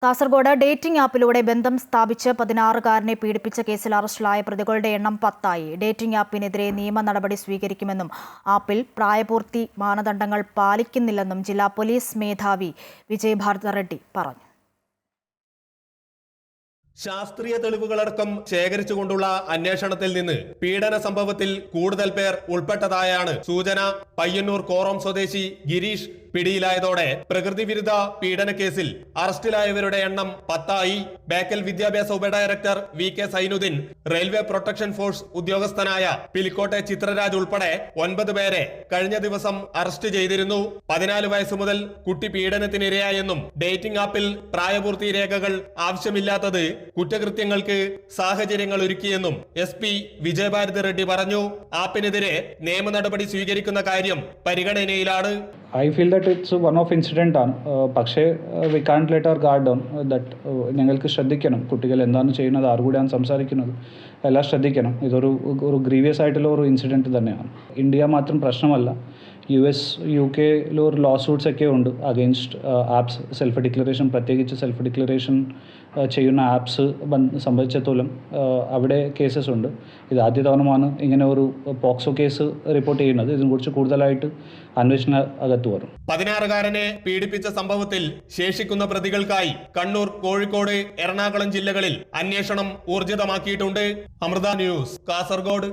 Kasaragod dating ആപ്പിലൂടെ ബന്ധം സ്ഥാപിച്ച് 16-കാരനെ പീഡിപ്പിച്ച കേസിൽ അറസ്റ്റിലായ പ്രതികളുടെ എണ്ണം 10ആയി. ഡേറ്റിംഗ് ആപ്പിനെതിരെ നിയമ നടപടി സ്വീകരിക്കുമെന്നും ആപ്പിൽ പ്രായപൂർത്തി മാനദണ്ഡങ്ങൾ പാലിക്കുന്നില്ലെന്നും ജില്ലാ പോലീസ് മേധാവി വിജയ് ഭാരത റെഡ്ഡി പറഞ്ഞു. ശാസ്ത്രീയ തെളിവുകളടക്കം ശേഖരിച്ചുകൊണ്ടുള്ള അന്വേഷണത്തിൽ നിന്ന് പീഡന സംഭവത്തിൽ കൂടുതൽ പേർ ഉൾപ്പെട്ടതായാണ് സൂചന. പയ്യന്നൂർ കോറം സ്വദേശി ഗിരീഷ് പിടിയിലായതോടെ പ്രകൃതിവിരുദ്ധ പീഡന കേസിൽ അറസ്റ്റിലായവരുടെ എണ്ണം 10ആയി. ബേക്കൽ വിദ്യാഭ്യാസ ഉപഡയറക്ടർ VK Sainudheen, railway protection force ഉദ്യോഗസ്ഥനായ പിലിക്കോട്ടെ ചിത്രരാജ് ഉൾപ്പെടെ 9 പേരെ കഴിഞ്ഞ ദിവസം അറസ്റ്റ് ചെയ്തിരുന്നു. 14 വയസ്സ് മുതൽ കുട്ടി പീഡനത്തിനിരയായെന്നും ഡേറ്റിംഗ് ആപ്പിൽ പ്രായപൂർത്തി രേഖകൾ ആവശ്യമില്ലാത്തത് കുറ്റകൃത്യങ്ങൾക്ക് സാഹചര്യങ്ങൾ ഒരുക്കിയെന്നും SP വിജയ് ഭാരത് റെഡ്ഡി പറഞ്ഞു. ആപ്പിനെതിരെ നിയമ നടപടി സ്വീകരിക്കുന്ന കാര്യം പരിഗണനയിലാണ്. I feel that it's a one-off incident പക്ഷേ we can't let our guard down that ഞങ്ങൾക്ക് ശ്രദ്ധിക്കണം. കുട്ടികൾ എന്താണ് ചെയ്യുന്നത്, ആരുകൂടെയാണ് സംസാരിക്കുന്നത്, എല്ലാം ശ്രദ്ധിക്കണം. ഇതൊരു ഗ്രീവിയസ് ആയിട്ടുള്ള ഒരു ഇൻസിഡൻറ്റ് തന്നെയാണ്. ഇന്ത്യ മാത്രം പ്രശ്നമല്ല, US UK ഒരു ലോ സൂട്ട്സ് ഒക്കെ ഉണ്ട് അഗെയിൻസ്റ്റ് ആപ്സ് സെൽഫ് ഡിക്ലറേഷൻ, പ്രത്യേകിച്ച് സെൽഫ് ഡിക്ലറേഷൻ ചെയ്യുന്ന ആപ്സ് സംബന്ധിച്ചിടത്തോളം അവിടെ കേസസ് ഉണ്ട്. ഇത് ആദ്യ തവണമാണ് ഇങ്ങനെ ഒരു പോക്സോ കേസ് റിപ്പോർട്ട് ചെയ്യുന്നത്. ഇതിനെക്കുറിച്ച് കൂടുതലായിട്ട് അന്വേഷണ അകത്ത് വരും. 16-കാരനെ പീഡിപ്പിച്ച സംഭവത്തിൽ ശേഷിക്കുന്ന പ്രതികൾക്കായി കണ്ണൂർ, കോഴിക്കോട്, എറണാകുളം ജില്ലകളിൽ അന്വേഷണം ഊർജിതമാക്കിയിട്ടുണ്ട്. അമൃത ന്യൂസ്, കാസർഗോഡ്.